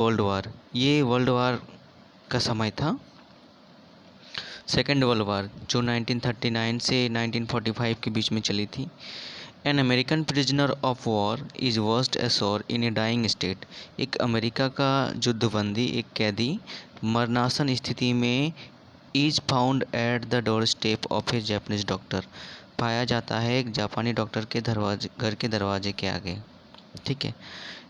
World war, ये world war का समय था। सेकेंड वर्ल्ड वार जो 1939 से 1945 के बीच में चली थी। An American prisoner of war is washed ashore in a dying state. एक अमेरिका का युद्धबंदी, एक कैदी मरणासन स्थिति में is found at the doorstep of a Japanese doctor, पाया जाता है एक जापानी डॉक्टर के घर के दरवाजे के आगे। ठीक है।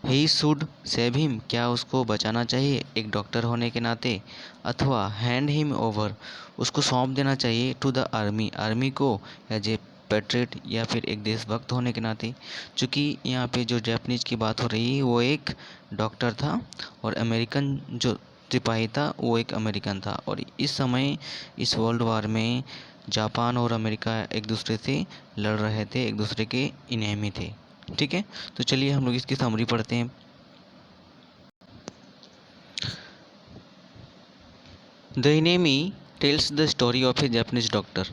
ही शुड सेव हिम, क्या उसको बचाना चाहिए एक डॉक्टर होने के नाते, अथवा हैंड हिम ओवर, उसको सौंप देना चाहिए टू द आर्मी, आर्मी को एज ए पेट्रियट या फिर एक देशभक्त होने के नाते। चूँकि यहाँ पे जो जापानीज की बात हो रही है वो एक डॉक्टर था और अमेरिकन जो सिपाही था वो एक अमेरिकन था। और इस समय इस वर्ल्ड वार में जापान और अमेरिका एक दूसरे से लड़ रहे थे, एक दूसरे के इनेमी थे। ठीक है, तो चलिए हम लोग इसकी समरी पढ़ते हैं। The enemy tells the story of a Japanese doctor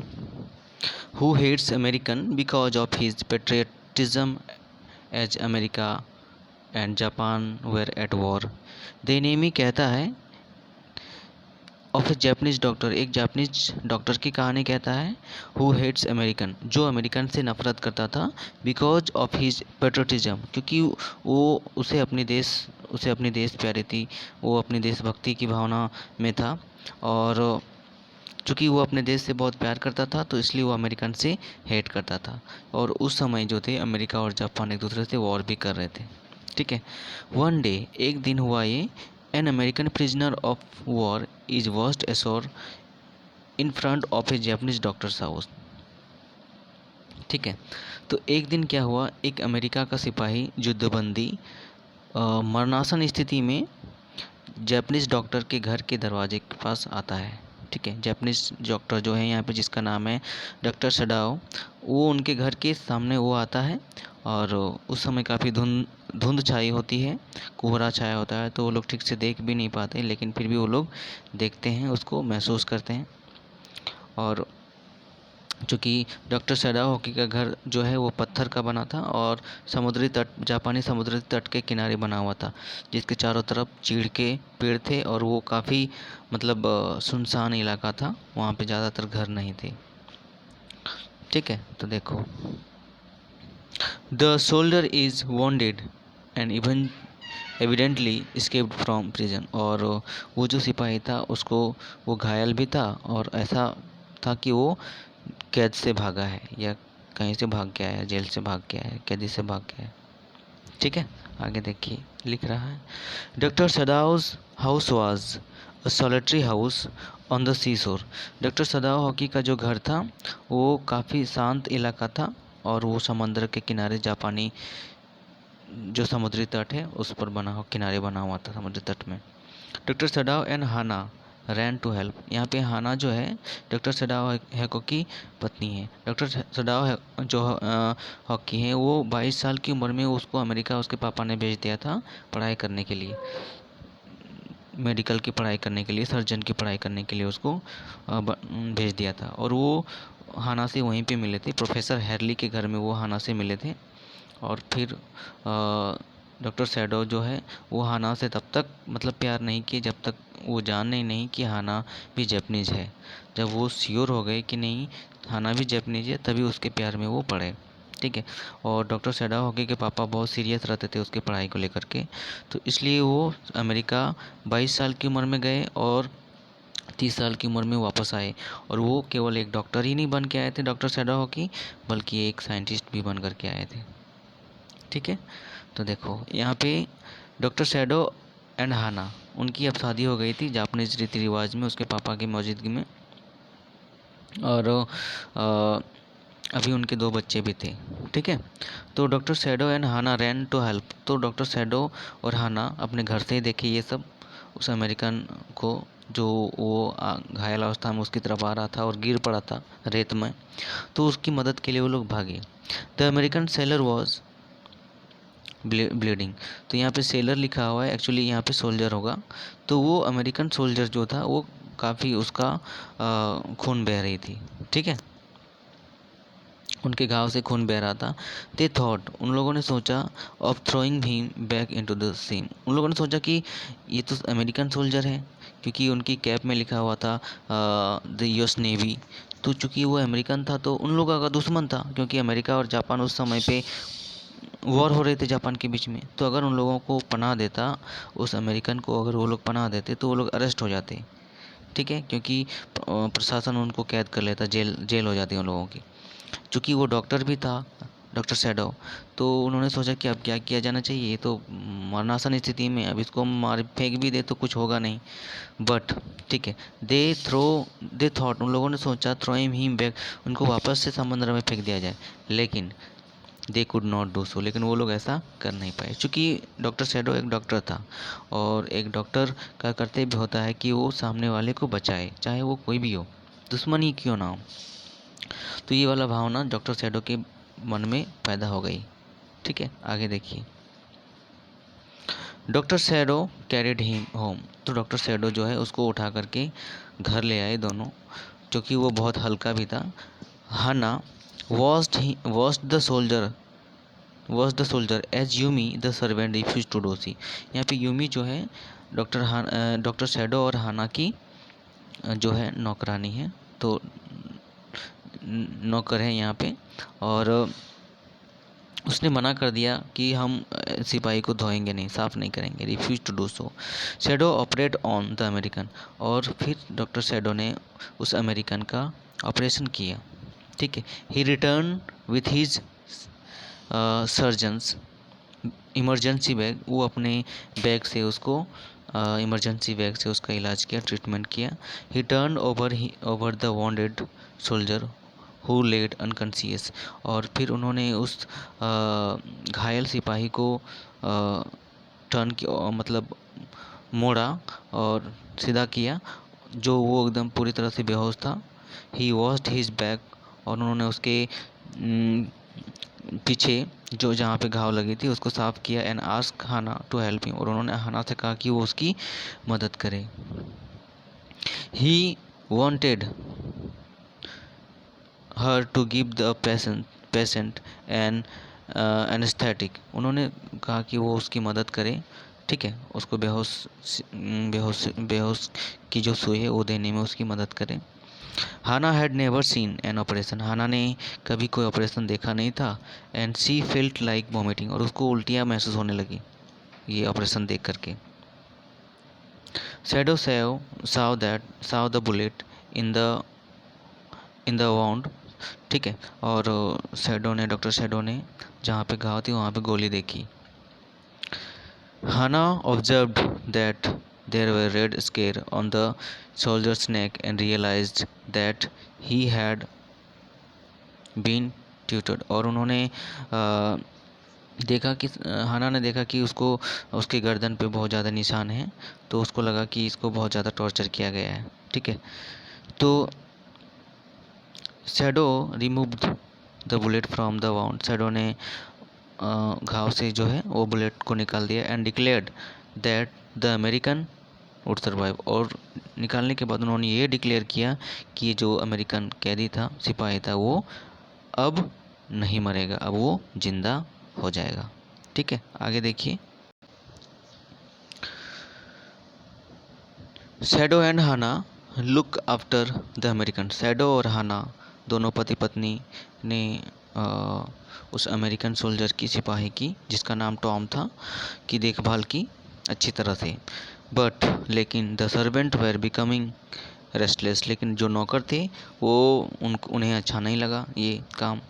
who hates American because of his patriotism as America and Japan were at war. The enemy कहता है ऑफ ए जापानीज डॉक्टर, एक जापानीज डॉक्टर की कहानी कहता है who hates American, जो American से नफरत करता था, बिकॉज ऑफ हिज पेट्रोटिज्म, क्योंकि वो उसे अपनी देश प्यारी थी, वो अपनी देशभक्ति की भावना में था। और चूँकि वो अपने देश से बहुत प्यार करता था तो इसलिए वो अमेरिकन से हेट करता था। और उस समय जो थे अमेरिका और जापान एक दूसरे से वॉर भी कर रहे थे। ठीक है। वन डे, एक दिन हुआ ये, an American prisoner of war is washed ashore in front of a Japanese doctor's house. ठीक है। तो एक दिन क्या हुआ, एक अमेरिका का सिपाही युद्धबंदी मरणासन स्थिति में जापानीज डॉक्टर के घर के दरवाजे के पास आता है। ठीक है। जापानीज डॉक्टर जो है यहाँ पे जिसका नाम है डॉक्टर सडाओ, वो उनके घर के सामने वो आता है। और उस समय काफ़ी धुंध छाई होती है, कोहरा छाया होता है, तो वो लोग ठीक से देख भी नहीं पाते, लेकिन फिर भी वो लोग देखते हैं, उसको महसूस करते हैं। और चूँकि डॉक्टर सडाओ हॉकी का घर जो है वो पत्थर का बना था और जापानी समुद्री तट के किनारे बना हुआ था, जिसके चारों तरफ चीड़ के पेड़ थे और वो काफ़ी मतलब सुनसान इलाका था, वहाँ पे ज़्यादातर घर नहीं थे। ठीक है, तो देखो, the soldier is wounded and even evidently escaped from prison. और वो जो सिपाही था उसको, वो घायल भी था और ऐसा था कि वो कैद से भागा है या कहीं से भाग गया है, जेल से भाग गया है, कैदी से भाग गया है। ठीक है, आगे देखिए लिख रहा है, doctor Sadao's house was a solitary house on the seashore. Doctor Sadao hockey का जो घर था वो काफ़ी शांत इलाका था और वो समंदर के किनारे, जापानी जो समुद्री तट है उस पर किनारे बना हुआ था समुद्री तट में। Doctor Sadao and Hana ran to help. यहाँ पे हाना जो है डॉक्टर सडाओ हैको की पत्नी है। डॉक्टर सडाओ जो हॉकी है वो 22 साल की उम्र में उसको अमेरिका उसके पापा ने भेज दिया था पढ़ाई करने के लिए, मेडिकल की पढ़ाई करने के लिए, सर्जन की पढ़ाई करने के लिए उसको भेज दिया था। और वो हाना से वहीं पे मिले थे, प्रोफेसर हैरली के घर में वो हाना से मिले थे। और फिर डॉक्टर सैडो जो है वो हाना से तब तक मतलब प्यार नहीं किए जब तक वो जाने ही नहीं कि हाना भी जापानीज है। जब वो श्योर हो गए कि नहीं हाना भी जापानीज है तभी उसके प्यार में वो पड़े। ठीक है। और डॉक्टर सैडो हॉकी के पापा बहुत सीरियस रहते थे उसकी पढ़ाई को लेकर के, तो इसलिए वो अमेरिका 22 साल की उम्र में गए और 30 साल की उम्र में वापस आए। और वो केवल एक डॉक्टर ही नहीं बन के आए थे डॉक्टर सैडो हॉकी, बल्कि एक साइंटिस्ट भी बन कर के आए थे। ठीक है। तो देखो यहाँ पे डॉक्टर सैडो एंड हाना, उनकी अब शादी हो गई थी जापानीज रीति रिवाज में उसके पापा की मौजूदगी में। और अभी उनके 2 बच्चे भी थे। ठीक है। तो doctor Sadao and Hana ran to help. तो डॉक्टर सैडो और हाना अपने घर से ही देखे ये सब, उस अमेरिकन को जो वो घायल अवस्था में उसकी तरफ आ रहा था और गिर पड़ा था रेत में, तो उसकी मदद के लिए वो लोग भागे। The American seller was bleeding. तो यहाँ पे सेलर लिखा हुआ है, एक्चुअली यहाँ पे सोल्जर होगा। तो वो अमेरिकन सोल्जर जो था वो काफ़ी उसका खून बह रही थी। ठीक है। उनके घाव से खून बह रहा था। दे थॉट, उन लोगों ने सोचा, of throwing him back into the sea. उन लोगों ने सोचा कि ये तो अमेरिकन सोल्जर है, क्योंकि उनकी कैप में लिखा हुआ था द यूएस नेवी। तो चूंकि वो अमेरिकन था तो उन लोगों का दुश्मन था, क्योंकि अमेरिका और जापान उस समय पे वॉर हो रहे थे जापान के बीच में। तो अगर उन लोगों को पनाह देता, उस अमेरिकन को अगर वो लोग पनाह देते तो वो लोग अरेस्ट हो जाते, ठीक है, क्योंकि प्रशासन उनको कैद कर लेता, जेल जेल हो जाती उन लोगों की। चूँकि वो डॉक्टर भी था, डॉक्टर शैडो, तो उन्होंने सोचा कि अब क्या किया जाना चाहिए, ये तो मरणासन स्थिति में, अब इसको मार फेंक भी दे तो कुछ होगा नहीं। बट ठीक है, दे थॉट, उन लोगों ने सोचा, थ्रोइंग हिम बैक, उनको वापस से समुद्र में फेंक दिया जाए। लेकिन they could not do so, लेकिन वो लोग ऐसा कर नहीं पाए, क्योंकि डॉक्टर शैडो एक डॉक्टर था, और एक डॉक्टर का कर्तव्य होता है कि वो सामने वाले को बचाए, चाहे वो कोई भी हो, दुश्मन ही क्यों ना हो। तो ये वाला भावना डॉक्टर शैडो के मन में पैदा हो गई। ठीक है, आगे देखिए। Doctor shadow carried him home, तो डॉक्टर शैडो जो है उसको उठा करके घर ले आए दोनों, क्योंकि वो बहुत हल्का भी था। Hana washed the soldier as Yumi the servant refused to do so. यहाँ पे यूमी जो है डॉक्टर शैडो और हाना की जो है नौकरानी है, तो नौकर है यहाँ पे, और उसने मना कर दिया कि हम सिपाही को धोएंगे नहीं, साफ़ नहीं करेंगे, refuse to do so. Sadao operate on the American, और फिर डॉक्टर शैडो ने उस अमेरिकन का ऑपरेशन किया। ठीक है, he return with his surgeon's emergency bag, वो अपने बैग से उसको इमरजेंसी बैग से उसका इलाज किया, ट्रीटमेंट किया। He turn over the wounded soldier who laid unconscious, और फिर उन्होंने उस घायल सिपाही को टर्न किया, मतलब मोड़ा और सीधा किया, जो वो एकदम पूरी तरह से बेहोश था। ही वॉश्ड हिज बैक, और उन्होंने उसके पीछे जो जहाँ पे घाव लगी थी उसको साफ़ किया। And ask Hana to help him, और उन्होंने हाना से कहा कि वो उसकी मदद करे। He wanted her to give the patient an anaesthetic, उन्होंने कहा कि वो उसकी मदद करे, ठीक है, उसको बेहोश की जो सुई है वो देने में उसकी मदद करें। Hana had never seen an operation, Hana ने कभी कोई ऑपरेशन देखा नहीं था। And she felt like vomiting, और उसको उल्टियाँ महसूस होने लगी ये ऑपरेशन देख करके। Shadow saw the bullet in the wound, ठीक है, और डॉक्टर शैडो ने जहाँ पे घाव थी वहाँ पे गोली देखी। Hana observed that there were red scare on the soldier's neck and realized that he had been tutored, और उन्होंने देखा कि हाना ने देखा कि उसको उसके गर्दन पे बहुत ज़्यादा निशान है, तो उसको लगा कि इसको बहुत ज़्यादा टॉर्चर किया गया है। ठीक है, तो shadow removed the bullet from the wound, shadow ने घाव से जो है वो बुलेट को निकाल दिया। And declared that the American would survive, और निकालने के बाद उन्होंने ये डिक्लेयर किया कि जो अमेरिकन कैदी था, सिपाही था, वो अब नहीं मरेगा, अब वो जिंदा हो जाएगा। ठीक है, आगे देखिए। Shadow and Hana look after the American, Shadow और हाना दोनों पति पत्नी ने उस अमेरिकन सोल्जर की, सिपाही की, जिसका नाम टॉम था, की देखभाल की अच्छी तरह से। बट लेकिन the servant were becoming restless, लेकिन जो नौकर थे वो उन्हें अच्छा नहीं लगा ये काम।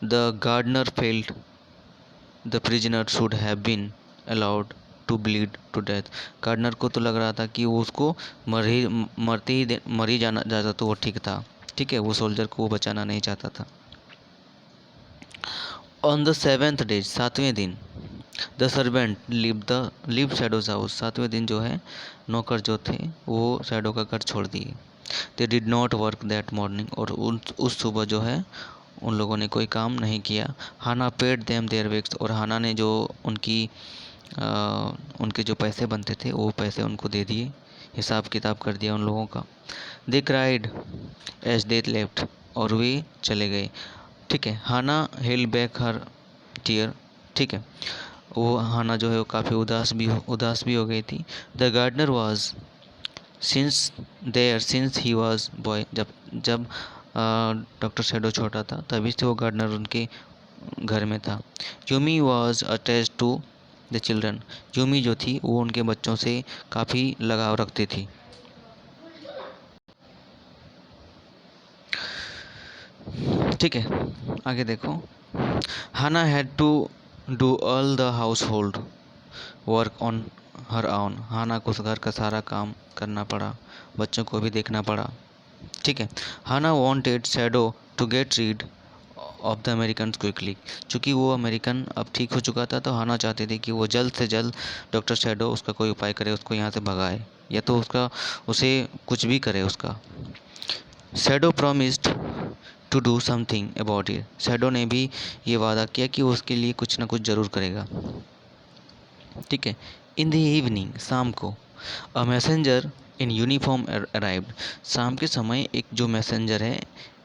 The gardener felt the prisoner should have been allowed to bleed to death, gardener को तो लग रहा था कि वो उसको मर ही जाना जाता तो वो ठीक था। ठीक है, वो सोल्जर को वो बचाना नहीं चाहता था। ऑन द 7th डे, 7वें दिन, the servant leave Sadao's house, 7वें दिन जो है नौकर जो थे वो शैडो का घर छोड़ दिए। They did not work that morning, और उस सुबह जो है उन लोगों ने कोई काम नहीं किया। हाना पेड देम देयर वेक्स, और हाना ने जो उनके जो पैसे बनते थे वो पैसे उनको दे दिए, हिसाब किताब कर दिया उन लोगों का। They cried as they left, और वे चले गए। ठीक है। Hana held back her tear. ठीक है, वो हाना जो है वो काफ़ी उदास भी हो गई थी। The gardener was since he was boy, जब जब डॉक्टर शैडो छोटा था तभी से वो गार्डनर उनके घर में था। Yumi was attach to the children, Yumi जो थी वो उनके बच्चों से काफ़ी लगाव रखती थी। ठीक है, आगे देखो। Hana had to do all the household work on her own, Hana को उस घर का सारा काम करना पड़ा, बच्चों को भी देखना पड़ा। ठीक है। Hana wanted Shadow to get rid of the American quickly, चूँकि वो अमेरिकन अब ठीक हो चुका था तो हाना चाहती थी कि वो जल्द से जल्द डॉक्टर शैडो उसका कोई उपाय करे, उसको यहाँ से भगाए या तो उसका उसे कुछ भी करे उसका। Shadow promised to do something about it, Shadow ने भी ये वादा किया कि वो उसके लिए कुछ ना कुछ ज़रूर करेगा। ठीक है। इन द इवनिंग, शाम को, a messenger in uniform arrived, शाम के समय एक जो मैसेंजर है,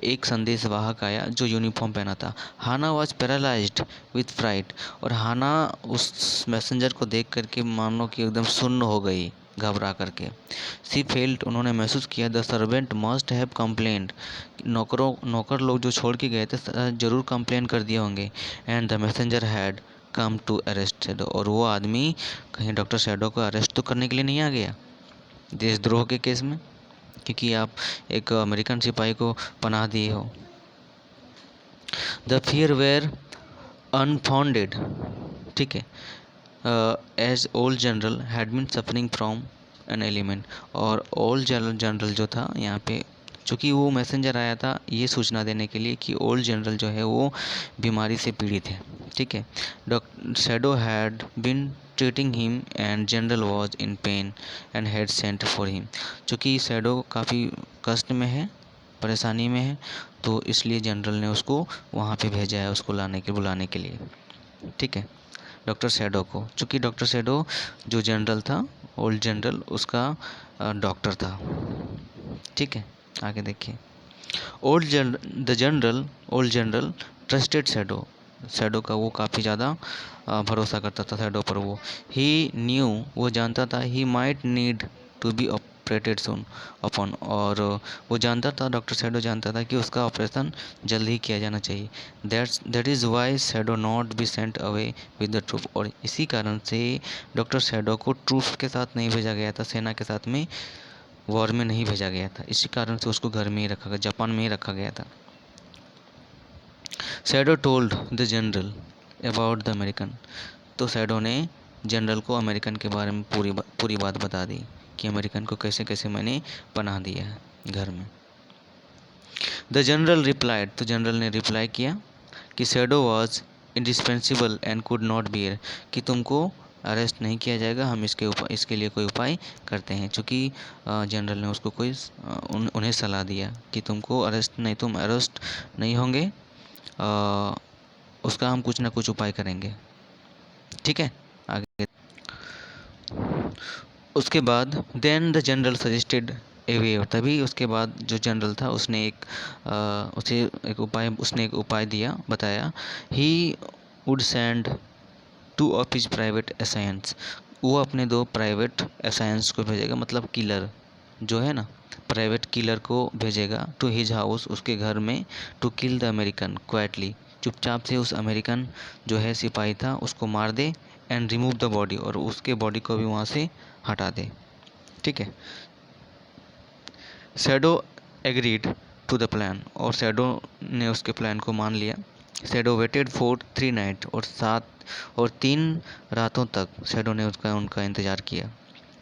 एक संदेशवाहक आया जो यूनिफॉर्म पहना था। हाना वॉज पैरालाइज्ड विथ फ्राइट, और हाना उस मैसेंजर को देख करके मानो कि एकदम सुन्न हो गई, घबरा करके। सी फेल्ट, उन्होंने महसूस किया, the servant must have complaint, नौकर लोग जो छोड़ के गए थे ज़रूर कंप्लेन कर दिए होंगे। And the messenger had come to arrest Shadow, और वो आदमी कहीं डॉक्टर शैडो को अरेस्ट तो करने के लिए नहीं आ गया देशद्रोह के केस में, क्योंकि आप एक अमेरिकन सिपाही को पनाह दिए हो। The fear were unfounded. ठीक है। As old general had been suffering from an ailment, और ओल्ड जनरल जो था यहाँ पे, चूँकि वो मैसेंजर आया था ये सूचना देने के लिए कि ओल्ड जनरल जो है वो बीमारी से पीड़ित है। ठीक है। Doctor shadow had been treating him and general was in pen and had sent for him, चूँकि शैडो काफ़ी कष्ट में है, परेशानी में है, तो इसलिए जनरल ने उसको वहाँ पे भेजा है, उसको बुलाने के लिए। ठीक है। डॉक्टर शैडो को, चूँकि डॉक्टर शैडो जो जनरल था, ओल्ड जनरल, उसका डॉक्टर था। ठीक है, आगे देखिए। Old general trusted shadow, shadow का वो काफ़ी ज़्यादा भरोसा करता था शैडो पर। वो ही न्यू, वो जानता था, he might need to be operated soon upon, और वो जानता था, डॉक्टर शैडो जानता था कि उसका ऑपरेशन जल्द ही किया जाना चाहिए। That is why Shadow not be sent away with the troop, और इसी कारण से डॉक्टर शैडो को ट्रूप के साथ नहीं भेजा गया था, सेना के साथ में वॉर में नहीं भेजा गया था, इसी कारण से उसको घर में ही रखा गया, जापान में ही रखा गया था। Shadow told the general about the American, तो शैडो ने जनरल को अमेरिकन के बारे में पूरी बात बता दी कि अमेरिकन को कैसे कैसे मैंने पनाह दिया है घर में। द जनरल रिप्लाइड, तो जनरल ने रिप्लाई किया कि shadow was indispensable and could not bear, कि तुमको अरेस्ट नहीं किया जाएगा, हम इसके लिए कोई उपाय करते हैं। चूँकि जनरल ने उसको उन्हें सलाह दिया कि तुम अरेस्ट नहीं होंगे, उसका हम कुछ ना कुछ उपाय करेंगे। ठीक है, आगे। उसके बाद देन द जनरल सजेस्टेड ए वे, तभी उसके बाद जो जनरल था उसने एक उपाय दिया, बताया। He would send two of his private assigns, वो अपने 2 प्राइवेट असाइंस को भेजेगा, मतलब किलर जो है ना, प्राइवेट किलर को भेजेगा टू हिज हाउस, उसके घर में, to kill the American quietly, चुपचाप से उस अमेरिकन जो है सिपाही था उसको मार दे, एंड रिमूव द बॉडी, और उसके बॉडी को भी वहाँ से हटा दे। ठीक है। Shadow agreed to the plan, और शैडो ने उसके प्लान को मान लिया। शैडो वेटेड फॉर 3 नाइट, और 3 रातों तक शैडो ने उनका इंतज़ार किया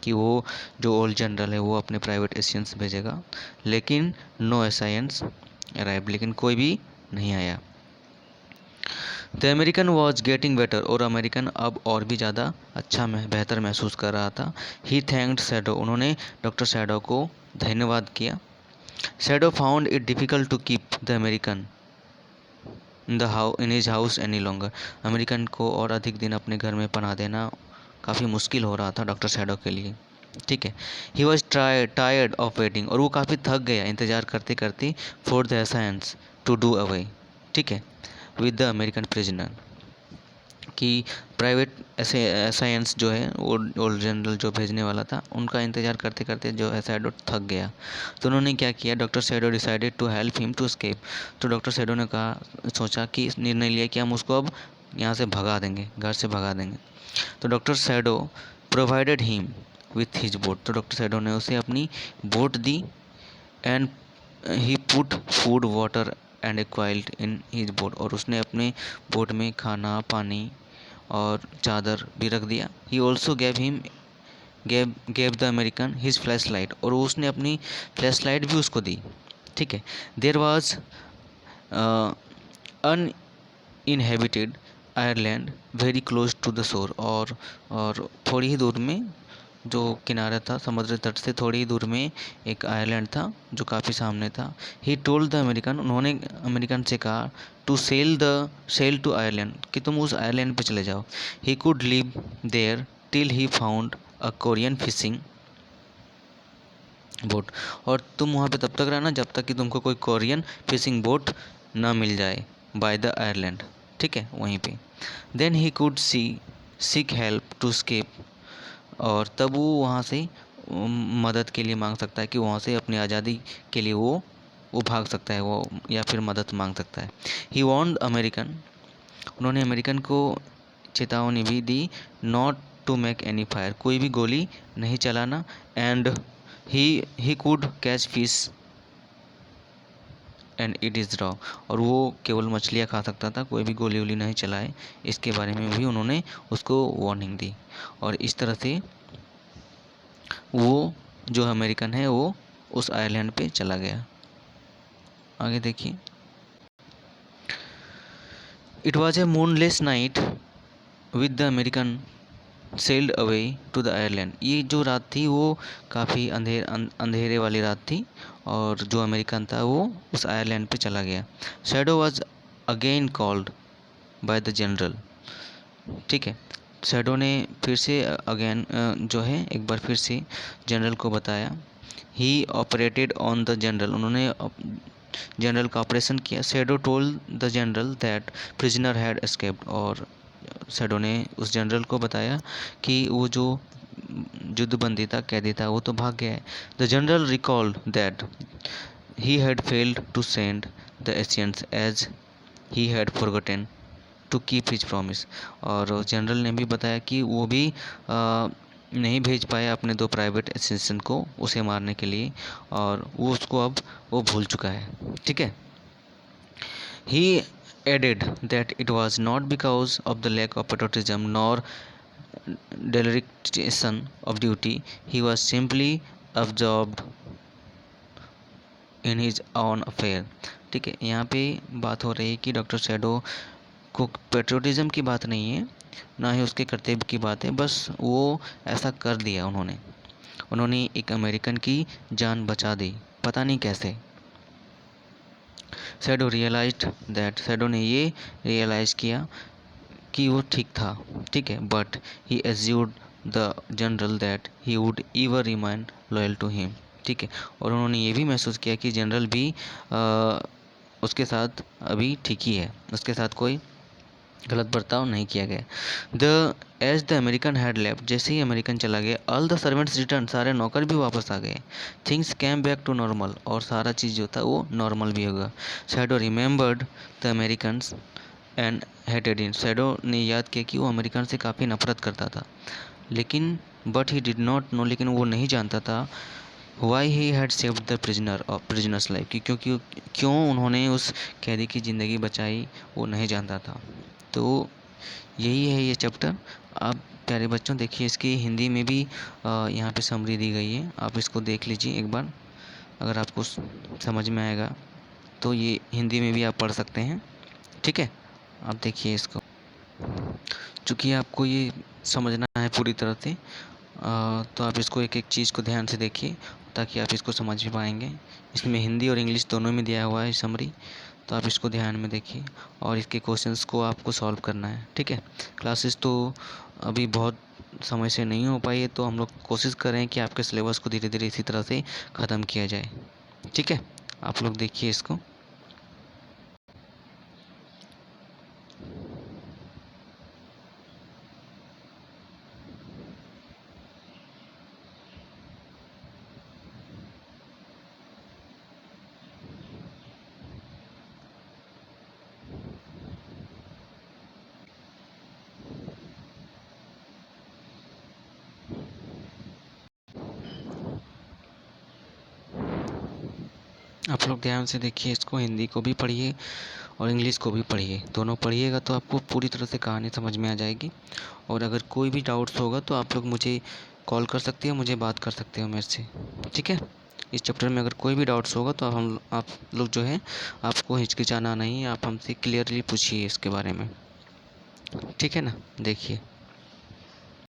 कि वो जो ओल्ड जनरल है वो अपने प्राइवेट एशियंस भेजेगा, लेकिन नो एसाइंस अराइव, लेकिन कोई भी नहीं आया। The American was getting better, और अमेरिकन अब और भी ज़्यादा बेहतर महसूस कर रहा था। ही थैंक्ड शैडो, उन्होंने डॉक्टर शैडो को धन्यवाद किया। Shadow found it difficult to keep the American in his house any longer, American को और अधिक दिन अपने घर में पनाह देना काफ़ी मुश्किल हो रहा था डॉक्टर शैडो के लिए। ठीक है। He was tired of waiting, और वो काफ़ी थक गया इंतज़ार करते करते, for the assassins to do away. ठीक है, विद द अमेरिकन प्रिजनर। कि प्राइवेट एसाइंस जो है ओल्ड जनरल जो भेजने वाला था, उनका इंतज़ार करते करते जो है शैडो थक गया। तो उन्होंने क्या किया, doctor Shadow decided to help him to escape. तो डॉक्टर शैडो ने सोचा कि निर्णय लिया कि हम उसको अब यहाँ से भगा देंगे, घर से भगा देंगे। तो doctor Shadow provided him with his boat. तो डॉक्टर शैडो ने उसे अपनी बोट दी, and he put food water and a quilt in his boat. और उसने अपने बोट में खाना पानी और चादर भी रख दिया। He also gave the American his flash light. और उसने अपनी फ्लैश लाइट भी उसको दी। ठीक है, there was uninhabited island very close to the shore. और थोड़ी ही दूर में जो किनारा था, समुद्र तट से थोड़ी ही दूर में एक आयरलैंड था जो काफ़ी सामने था। ही टोल्ड द अमेरिकन, उन्होंने अमेरिकन से कहा टू सेल टू आयरलैंड, कि तुम उस आयरलैंड पे चले जाओ। He could live there till he found a Korean fishing boat. और तुम वहाँ पे तब तक रहना जब तक कि तुमको कोई कोरियन फिशिंग बोट ना मिल जाए बाय द आयरलैंड। ठीक है, वहीं पे। Then he could seek help to escape. और तब वो वहाँ से मदद के लिए मांग सकता है, कि वहाँ से अपनी आज़ादी के लिए वो भाग सकता है वो, या फिर मदद मांग सकता है। ही वार्नड अमेरिकन, उन्होंने अमेरिकन को चेतावनी भी दी, not to make any fire, कोई भी गोली नहीं चलाना। And he could catch fish and it is raw. और वो केवल मछलियाँ खा सकता था, कोई भी गोली वोली नहीं चलाए। इसके बारे में भी उन्होंने उसको वार्निंग दी। और इस तरह से वो जो अमेरिकन है वो उस आइलैंड पे चला गया। आगे देखिए, it was a moonless night with the American sailed away to the island. ये जो रात थी वो काफ़ी अंधेरे वाली रात थी, और जो अमेरिकन था वो उस आयरलैंड पे चला गया। Shadow was again called by the general. ठीक है, शैडो ने फिर से अगेन जो है एक बार फिर से जनरल को बताया। ही ऑपरेटेड ऑन द जनरल, उन्होंने जनरल का ऑपरेशन किया। Shadow told the general that prisoner had escaped. और शैडो ने उस जनरल को बताया कि वो जो युद्धबंदी था, कैदी था, वो तो भाग गया है। The general recalled that he had failed to send the assassins as he had forgotten to keep his promise. और जनरल ने भी बताया कि वो भी नहीं भेज पाया अपने 2 प्राइवेट असिस्टेंट को उसे मारने के लिए, और वो उसको अब वो भूल चुका है। ठीक है, ही added that it was not because of the lack of patriotism nor dereliction of duty, he was simply absorbed in his own affair। ठीक है, यहाँ पे बात हो रही है कि डॉक्टर शैडो को पेट्रोटिज्म की बात नहीं है, ना ही उसके कर्तव्य की बात है, बस वो ऐसा कर दिया उन्होंने एक अमेरिकन की जान बचा दी, पता नहीं कैसे। शैडो रियलाइज्ड दैट, शैडो ने ये रियलाइज़ किया कि वो ठीक था। ठीक है, but he assured the general that he would ever remain loyal to him. ठीक है, और उन्होंने ये भी महसूस किया कि जनरल भी उसके साथ अभी ठीक ही है, उसके साथ कोई गलत बर्ताव नहीं किया गया। As the American had left, जैसे ही अमेरिकन चला गया, ऑल द सर्वेंट्स रिटर्न, सारे नौकर भी वापस आ गए। Things came back to normal, और सारा चीज़ जो था वो नॉर्मल भी होगा। Shadow remembered the Americans and hated in, Shadow ने याद किया कि वो अमेरिकन से काफ़ी नफरत करता था, लेकिन but he did not know, लेकिन वो नहीं जानता था why he had saved the prisoners life, कि क्यों उन्होंने उस कैदी की ज़िंदगी बचाई, वो नहीं जानता था। तो यही है ये चैप्टर। आप प्यारे बच्चों देखिए, इसकी हिंदी में भी यहाँ पे समरी दी गई है, आप इसको देख लीजिए एक बार, अगर आपको समझ में आएगा तो ये हिंदी में भी आप पढ़ सकते हैं। ठीक है, आप देखिए इसको, चूँकि आपको ये समझना है पूरी तरह से, तो आप इसको एक एक चीज़ को ध्यान से देखिए ताकि आप इसको समझ भी पाएंगे। इसमें हिंदी और इंग्लिश दोनों में दिया हुआ है समरी, तो आप इसको ध्यान में देखिए और इसके क्वेश्चंस को आपको सॉल्व करना है। ठीक है, क्लासेस तो अभी बहुत समय से नहीं हो पाई है, तो हम लोग कोशिश करें कि आपके सिलेबस को धीरे धीरे इसी तरह से ख़त्म किया जाए। ठीक है, आप लोग देखिए इसको। आप लोग ध्यान से देखिए इसको, हिंदी को भी पढ़िए और इंग्लिश को भी पढ़िए। दोनों पढ़िएगा तो आपको पूरी तरह से कहानी समझ में आ जाएगी। और अगर कोई भी डाउट्स होगा तो आप लोग मुझे कॉल कर सकते हो, मुझे बात कर सकते हो मेरे से। ठीक है, इस चैप्टर में अगर कोई भी डाउट्स होगा तो आप लोग जो है, आपको हिचकिचाना नहीं, आप हमसे क्लियरली पूछिए इसके बारे में। ठीक है ना, देखिए।